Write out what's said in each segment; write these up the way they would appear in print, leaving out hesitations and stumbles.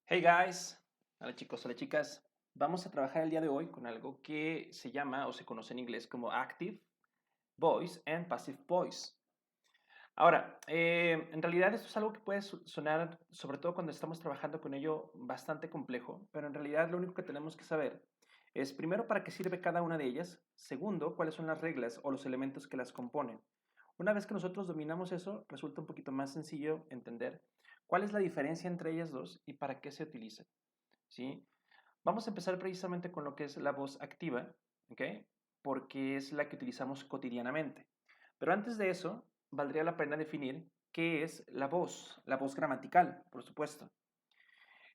Hey guys, hola chicos, hola chicas. Vamos a trabajar el día de hoy con algo que se llama o se conoce en inglés como Active Voice and Passive Voice. Ahora, en realidad esto es algo que puede sonar, sobre todo cuando estamos trabajando con ello, bastante complejo, pero en realidad lo único que tenemos que saber es, primero, para qué sirve cada una de ellas, segundo, cuáles son las reglas o los elementos que las componen. Una vez que nosotros dominamos eso, resulta un poquito más sencillo entender cuál es la diferencia entre ellas dos y para qué se utilizan. ¿Sí? Vamos a empezar precisamente con lo que es la voz activa, ¿ok? Porque es la que utilizamos cotidianamente. Pero antes de eso, valdría la pena definir qué es la voz gramatical, por supuesto.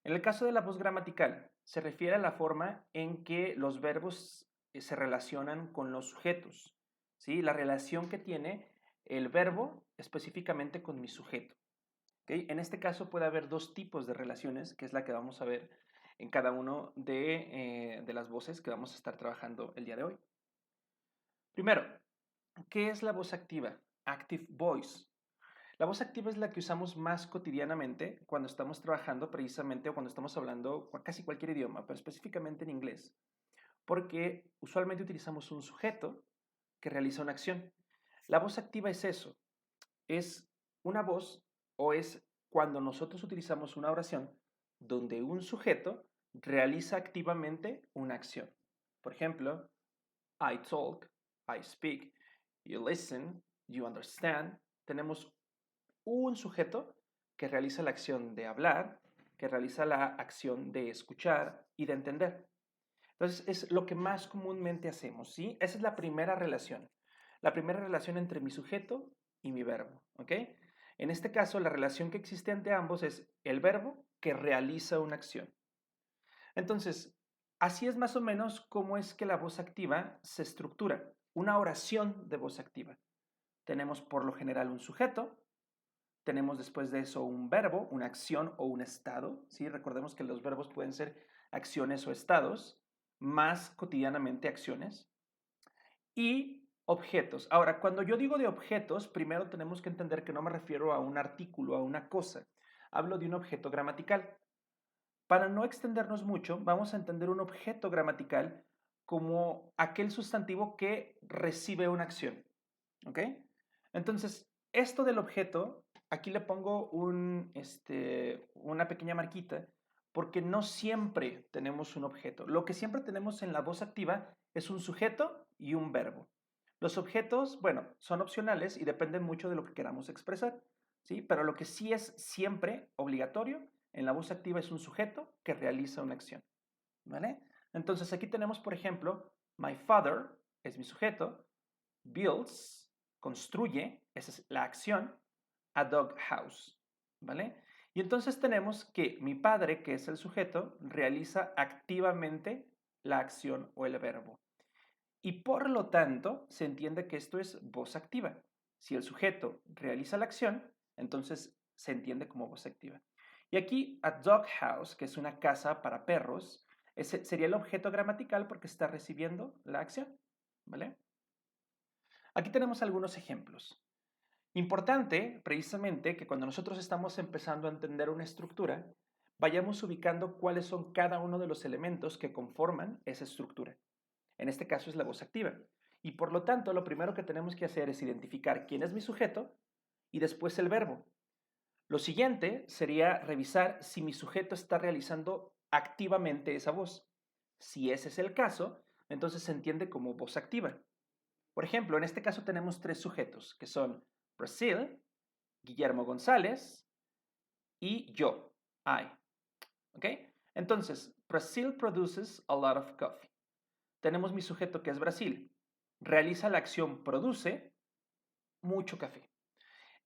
En el caso de la voz gramatical, se refiere a la forma en que los verbos se relacionan con los sujetos, ¿sí? La relación que tiene el verbo específicamente con mi sujeto. ¿Ok? En este caso puede haber dos tipos de relaciones, que es la que vamos a ver en cada uno de las voces que vamos a estar trabajando el día de hoy. Primero, ¿qué es la voz activa? Active voice. La voz activa es la que usamos más cotidianamente cuando estamos trabajando precisamente o cuando estamos hablando casi cualquier idioma, pero específicamente en inglés, porque usualmente utilizamos un sujeto que realiza una acción. La voz activa es eso, es una voz o es cuando nosotros utilizamos una oración donde un sujeto realiza activamente una acción. Por ejemplo, I talk, I speak, you listen, you understand. Tenemos un sujeto que realiza la acción de hablar, que realiza la acción de escuchar y de entender. Entonces, es lo que más comúnmente hacemos, ¿sí? Esa es la primera relación. La primera relación entre mi sujeto y mi verbo, ¿ok? En este caso, la relación que existe entre ambos es el verbo que realiza una acción. Entonces, así es más o menos cómo es que la voz activa se estructura. Una oración de voz activa. Tenemos por lo general un sujeto, tenemos después de eso un verbo, una acción o un estado, ¿sí? Recordemos que los verbos pueden ser acciones o estados, más cotidianamente acciones, y objetos. Ahora, cuando yo digo de objetos, primero tenemos que entender que no me refiero a un artículo, a una cosa. Hablo de un objeto gramatical. Para no extendernos mucho, vamos a entender un objeto gramatical como aquel sustantivo que recibe una acción. ¿Ok? Entonces, esto del objeto, aquí le pongo una pequeña marquita, porque no siempre tenemos un objeto. Lo que siempre tenemos en la voz activa es un sujeto y un verbo. Los objetos, bueno, son opcionales y dependen mucho de lo que queramos expresar, ¿sí? Pero lo que sí es siempre obligatorio en la voz activa es un sujeto que realiza una acción, ¿vale? Entonces aquí tenemos, por ejemplo, my father es mi sujeto, builds, construye, esa es la acción, a dog house, ¿vale? Y entonces tenemos que mi padre, que es el sujeto, realiza activamente la acción o el verbo. Y por lo tanto, se entiende que esto es voz activa. Si el sujeto realiza la acción, entonces se entiende como voz activa. Y aquí, a dog house, que es una casa para perros, ese sería el objeto gramatical porque está recibiendo la acción, ¿vale? Aquí tenemos algunos ejemplos. Importante, precisamente, que cuando nosotros estamos empezando a entender una estructura, vayamos ubicando cuáles son cada uno de los elementos que conforman esa estructura. En este caso es la voz activa. Y por lo tanto, lo primero que tenemos que hacer es identificar quién es mi sujeto y después el verbo. Lo siguiente sería revisar si mi sujeto está realizando activamente esa voz. Si ese es el caso, entonces se entiende como voz activa. Por ejemplo, en este caso tenemos tres sujetos, que son Brasil, Guillermo González y yo, I. ¿Ok? Entonces, Brasil produces a lot of coffee. Tenemos mi sujeto que es Brasil. Realiza la acción produce mucho café.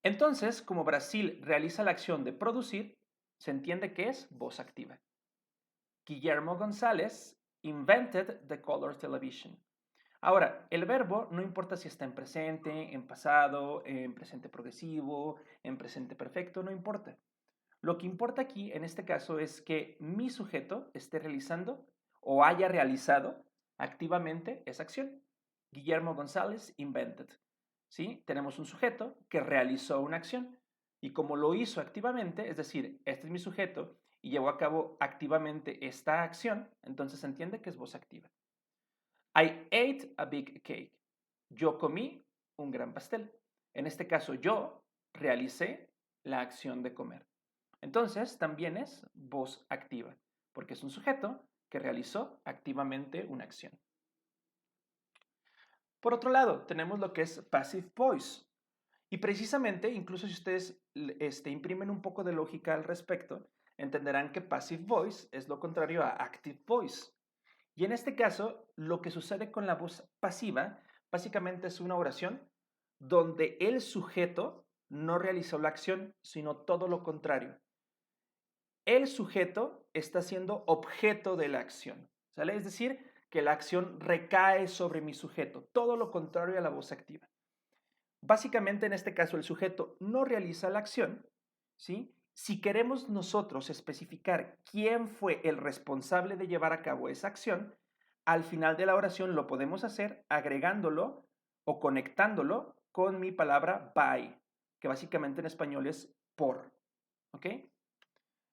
Entonces, como Brasil realiza la acción de producir, se entiende que es voz activa. Guillermo González invented the color television. Ahora, el verbo no importa si está en presente, en pasado, en presente progresivo, en presente perfecto, no importa. Lo que importa aquí, en este caso, es que mi sujeto esté realizando o haya realizado activamente esa acción. Guillermo González invented. ¿Sí? Tenemos un sujeto que realizó una acción y como lo hizo activamente, es decir, este es mi sujeto y llevó a cabo activamente esta acción, entonces se entiende que es voz activa. I ate a big cake. Yo comí un gran pastel. En este caso, yo realicé la acción de comer. Entonces, también es voz activa, porque es un sujeto que realizó activamente una acción. Por otro lado, tenemos lo que es passive voice. Y precisamente, incluso si ustedes imprimen un poco de lógica al respecto, entenderán que passive voice es lo contrario a active voice. Y en este caso, lo que sucede con la voz pasiva, básicamente es una oración donde el sujeto no realizó la acción, sino todo lo contrario. El sujeto está siendo objeto de la acción, ¿sale? Es decir, que la acción recae sobre mi sujeto, todo lo contrario a la voz activa. Básicamente, en este caso, el sujeto no realiza la acción, ¿sí? Si queremos nosotros especificar quién fue el responsable de llevar a cabo esa acción, al final de la oración lo podemos hacer agregándolo o conectándolo con mi palabra by, que básicamente en español es por, ¿ok?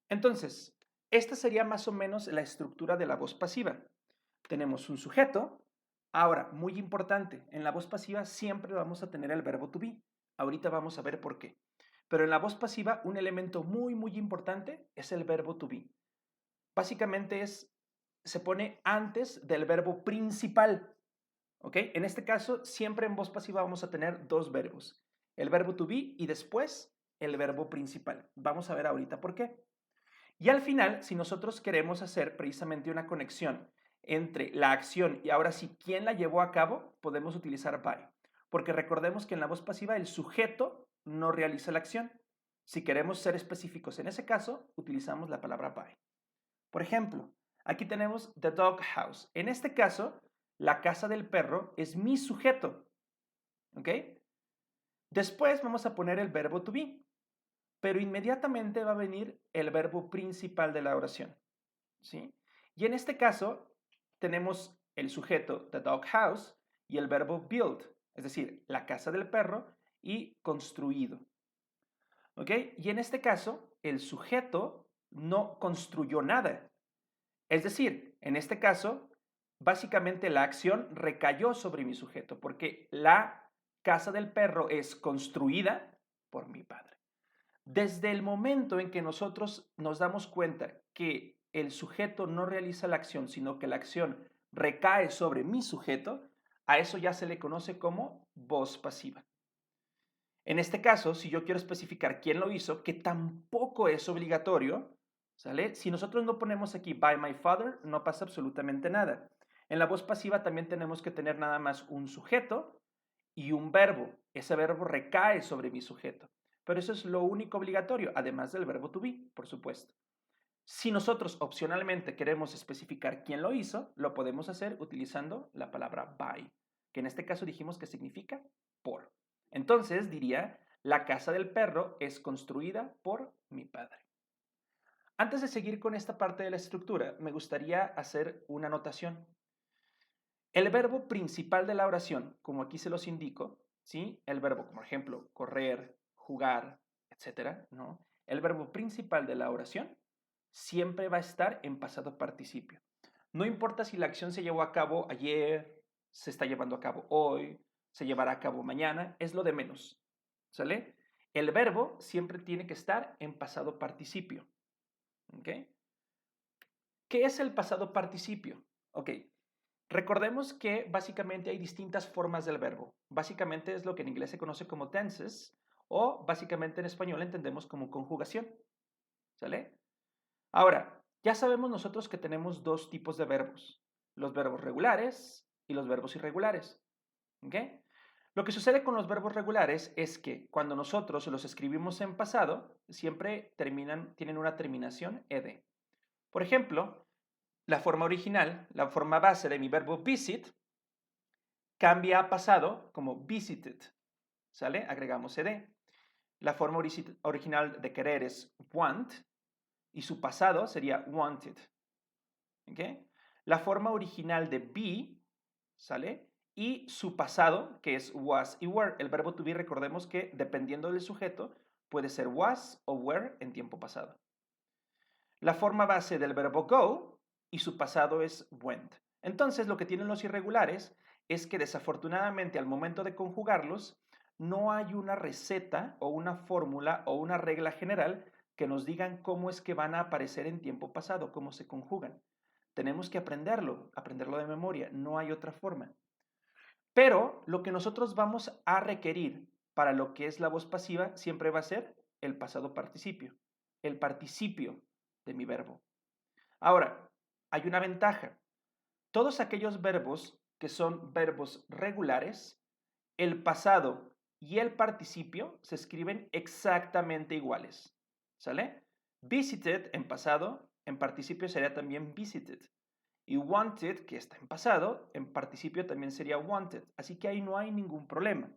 Entonces, esta sería más o menos la estructura de la voz pasiva. Tenemos un sujeto. Ahora, muy importante, en la voz pasiva siempre vamos a tener el verbo to be. Ahorita vamos a ver por qué. Pero en la voz pasiva un elemento muy importante es el verbo to be. Básicamente se pone antes del verbo principal. ¿Ok? En este caso, siempre en voz pasiva vamos a tener dos verbos. El verbo to be y después el verbo principal. Vamos a ver ahorita por qué. Y al final, si nosotros queremos hacer precisamente una conexión entre la acción y ahora sí, quién la llevó a cabo, podemos utilizar by. Porque recordemos que en la voz pasiva el sujeto no realiza la acción. Si queremos ser específicos en ese caso, utilizamos la palabra by. Por ejemplo, aquí tenemos the dog house. En este caso, la casa del perro es mi sujeto. ¿Ok? Después vamos a poner el verbo to be, pero inmediatamente va a venir el verbo principal de la oración. ¿Sí? Y en este caso tenemos el sujeto the dog house y el verbo build, es decir, la casa del perro y construido. ¿Ok? Y en este caso el sujeto no construyó nada. Es decir, en este caso, básicamente la acción recayó sobre mi sujeto porque la casa del perro es construida por mi padre. Desde el momento en que nosotros nos damos cuenta que el sujeto no realiza la acción, sino que la acción recae sobre mi sujeto, a eso ya se le conoce como voz pasiva. En este caso, si yo quiero especificar quién lo hizo, que tampoco es obligatorio, ¿sale? Si nosotros no ponemos aquí by my father, no pasa absolutamente nada. En la voz pasiva también tenemos que tener nada más un sujeto y un verbo. Ese verbo recae sobre mi sujeto. Pero eso es lo único obligatorio, además del verbo to be, por supuesto. Si nosotros opcionalmente queremos especificar quién lo hizo, lo podemos hacer utilizando la palabra by, que en este caso dijimos que significa por. Entonces diría, la casa del perro es construida por mi padre. Antes de seguir con esta parte de la estructura, me gustaría hacer una anotación. El verbo principal de la oración, como aquí se los indico, ¿sí? El verbo, como ejemplo, correr, jugar, etcétera, ¿no? El verbo principal de la oración siempre va a estar en pasado participio. No importa si la acción se llevó a cabo ayer, se está llevando a cabo hoy, se llevará a cabo mañana, es lo de menos, ¿sale? El verbo siempre tiene que estar en pasado participio, ¿ok? ¿Qué es el pasado participio? Ok, recordemos que básicamente hay distintas formas del verbo. Básicamente es lo que en inglés se conoce como tenses o básicamente en español entendemos como conjugación, ¿sale? Ahora, ya sabemos nosotros que tenemos dos tipos de verbos, los verbos regulares y los verbos irregulares. ¿Ok? Lo que sucede con los verbos regulares es que cuando nosotros los escribimos en pasado, siempre tienen una terminación ed. Por ejemplo, la forma original, la forma base de mi verbo visit, cambia a pasado como visited. ¿Sale? Agregamos ed. La forma original de querer es want y su pasado sería wanted. ¿Ok? La forma original de be, ¿sale? Y su pasado, que es was y were. El verbo to be, recordemos que dependiendo del sujeto, puede ser was o were en tiempo pasado. la forma base del verbo go y su pasado es went. Entonces, lo que tienen los irregulares es que desafortunadamente al momento de conjugarlos, no hay una receta o una fórmula o una regla general que nos digan cómo es que van a aparecer en tiempo pasado, cómo se conjugan. Tenemos que aprenderlo de memoria, no hay otra forma. Pero lo que nosotros vamos a requerir para lo que es la voz pasiva siempre va a ser el pasado participio, el participio de mi verbo. Ahora, hay una ventaja. Todos aquellos verbos que son verbos regulares, el pasado y el participio se escriben exactamente iguales. ¿Sale? Visited en pasado, en participio sería también visited. Y wanted, que está en pasado, en participio también sería wanted. Así que ahí no hay ningún problema.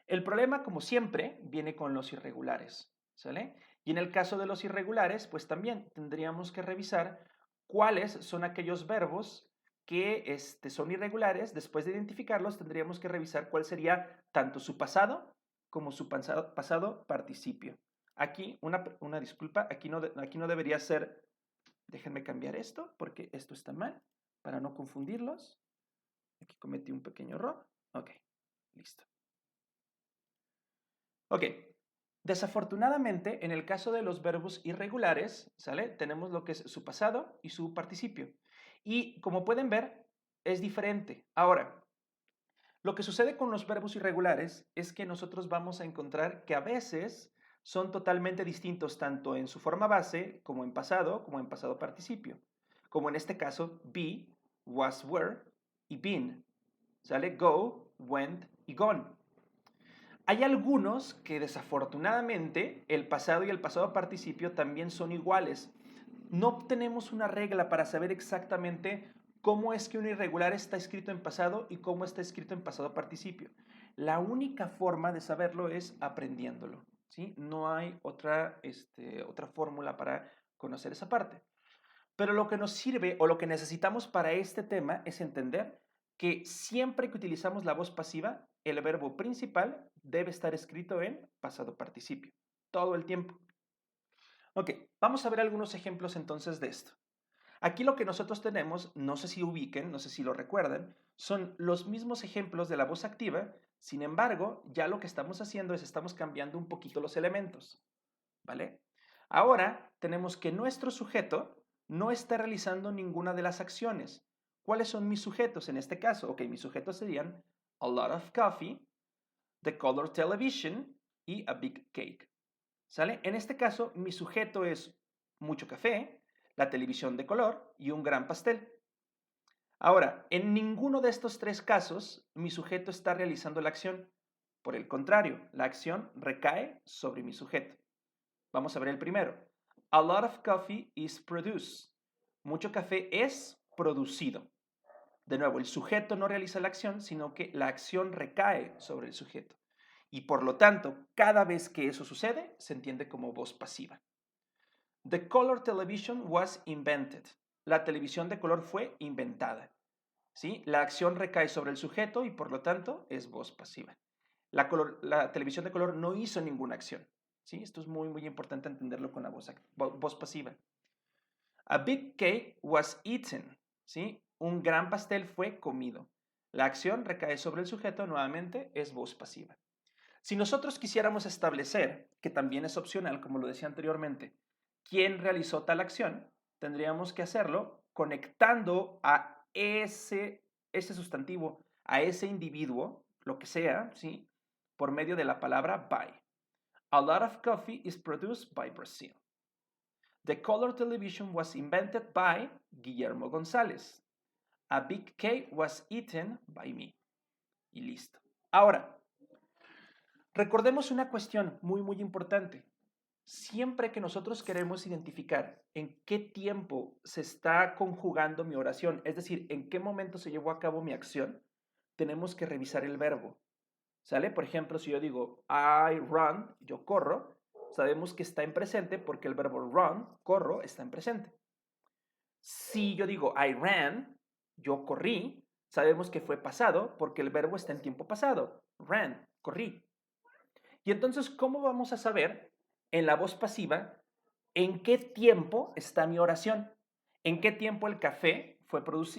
El problema, como siempre, viene con los irregulares. ¿Sale? Y en el caso de los irregulares, pues también tendríamos que revisar cuáles son aquellos verbos que son irregulares. Después de identificarlos, tendríamos que revisar cuál sería tanto su pasado como su pasado participio. Aquí, una disculpa, aquí no debería ser. Déjenme cambiar esto porque esto está mal para no confundirlos. Aquí cometí un pequeño error. Ok, listo. Ok, desafortunadamente en el caso de los verbos irregulares, ¿sale? Tenemos lo que es su pasado y su participio. Y como pueden ver, es diferente. Ahora, lo que sucede con los verbos irregulares es que nosotros vamos a encontrar que a veces son totalmente distintos tanto en su forma base como en pasado participio. Como en este caso, be, was, were y been. ¿Sale? Go, went y gone. Hay algunos que desafortunadamente el pasado y el pasado participio también son iguales. No tenemos una regla para saber exactamente cómo es que un irregular está escrito en pasado y cómo está escrito en pasado participio. La única forma de saberlo es aprendiéndolo, ¿sí? No hay otra fórmula para conocer esa parte. Pero lo que nos sirve o lo que necesitamos para este tema es entender que siempre que utilizamos la voz pasiva, el verbo principal debe estar escrito en pasado participio, todo el tiempo. Ok, vamos a ver algunos ejemplos entonces de esto. Aquí lo que nosotros tenemos, no sé si ubiquen, no sé si lo recuerdan, son los mismos ejemplos de la voz activa, sin embargo, ya lo que estamos haciendo es estamos cambiando un poquito los elementos, ¿vale? Ahora tenemos que nuestro sujeto no está realizando ninguna de las acciones. ¿Cuáles son mis sujetos en este caso? Ok, mis sujetos serían a lot of coffee, the color television y a big cake. ¿Sale? En este caso, mi sujeto es mucho café, la televisión de color y un gran pastel. Ahora, en ninguno de estos tres casos, mi sujeto está realizando la acción. Por el contrario, la acción recae sobre mi sujeto. Vamos a ver el primero. A lot of coffee is produced. Mucho café es producido. De nuevo, el sujeto no realiza la acción, sino que la acción recae sobre el sujeto. Y por lo tanto, cada vez que eso sucede, se entiende como voz pasiva. The color television was invented. La televisión de color fue inventada. ¿Sí? La acción recae sobre el sujeto y por lo tanto es voz pasiva. La televisión de color no hizo ninguna acción. ¿Sí? Esto es muy, muy importante entenderlo con la voz pasiva. A big cake was eaten. ¿Sí? Un gran pastel fue comido. La acción recae sobre el sujeto, nuevamente es voz pasiva. Si nosotros quisiéramos establecer, que también es opcional, como lo decía anteriormente, quién realizó tal acción, tendríamos que hacerlo conectando a ese sustantivo, a ese individuo, lo que sea, ¿sí? Por medio de la palabra by. A lot of coffee is produced by Brazil. The color television was invented by Guillermo González. A big cake was eaten by me. Y listo. Ahora, recordemos una cuestión muy, muy importante. Siempre que nosotros queremos identificar en qué tiempo se está conjugando mi oración, es decir, en qué momento se llevó a cabo mi acción, tenemos que revisar el verbo. ¿Sale? Por ejemplo, si yo digo I run, yo corro, sabemos que está en presente porque el verbo run, corro, está en presente. Si yo digo I ran, yo corrí, sabemos que fue pasado porque el verbo está en tiempo pasado. Ran, corrí. Y entonces, ¿cómo vamos a saber en la voz pasiva ¿en qué tiempo está mi oración? ¿En qué tiempo el café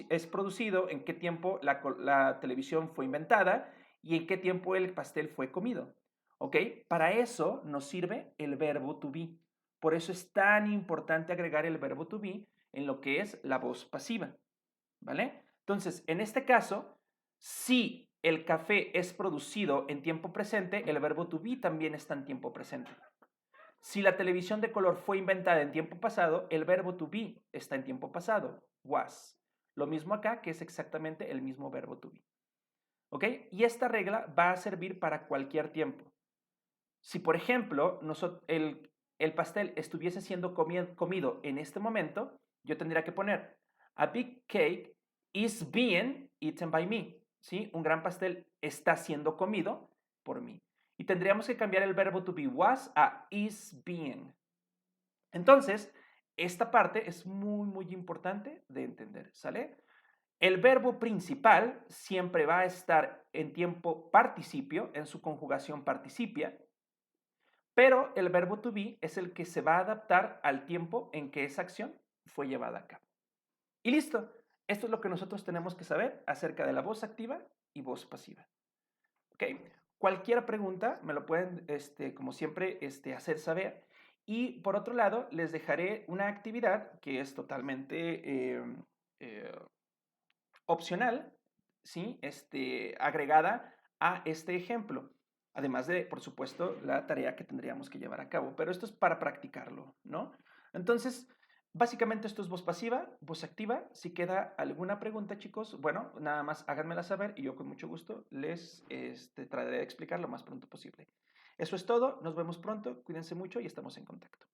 es producido? ¿En qué tiempo la televisión fue inventada? ¿Y en qué tiempo el pastel fue comido? ¿Ok? Para eso nos sirve el verbo to be. Por eso es tan importante agregar el verbo to be en lo que es la voz pasiva. ¿Vale? Entonces, en este caso, si el café es producido en tiempo presente, el verbo to be también está en tiempo presente. Si la televisión de color fue inventada en tiempo pasado, el verbo to be está en tiempo pasado, was. Lo mismo acá, que es exactamente el mismo verbo to be. ¿Ok? Y esta regla va a servir para cualquier tiempo. Si, por ejemplo, el pastel estuviese siendo comido en este momento, yo tendría que poner, a big cake is being eaten by me. ¿Sí? Un gran pastel está siendo comido por mí. Y tendríamos que cambiar el verbo to be was a is being. Entonces, esta parte es muy, muy importante de entender, ¿sale? El verbo principal siempre va a estar en tiempo participio, en su conjugación participia, pero el verbo to be es el que se va a adaptar al tiempo en que esa acción fue llevada a cabo. Y listo. Esto es lo que nosotros tenemos que saber acerca de la voz activa y voz pasiva. ¿Ok? Cualquier pregunta me lo pueden, como siempre, hacer saber. Y por otro lado, les dejaré una actividad que es totalmente eh, opcional, ¿sí? Agregada a este ejemplo. Además de, por supuesto, la tarea que tendríamos que llevar a cabo. Pero esto es para practicarlo, ¿no? Entonces, básicamente esto es voz pasiva, voz activa. Si queda alguna pregunta, chicos, bueno, nada más háganmela saber y yo con mucho gusto les trataré de explicar lo más pronto posible. Eso es todo, nos vemos pronto, cuídense mucho y estamos en contacto.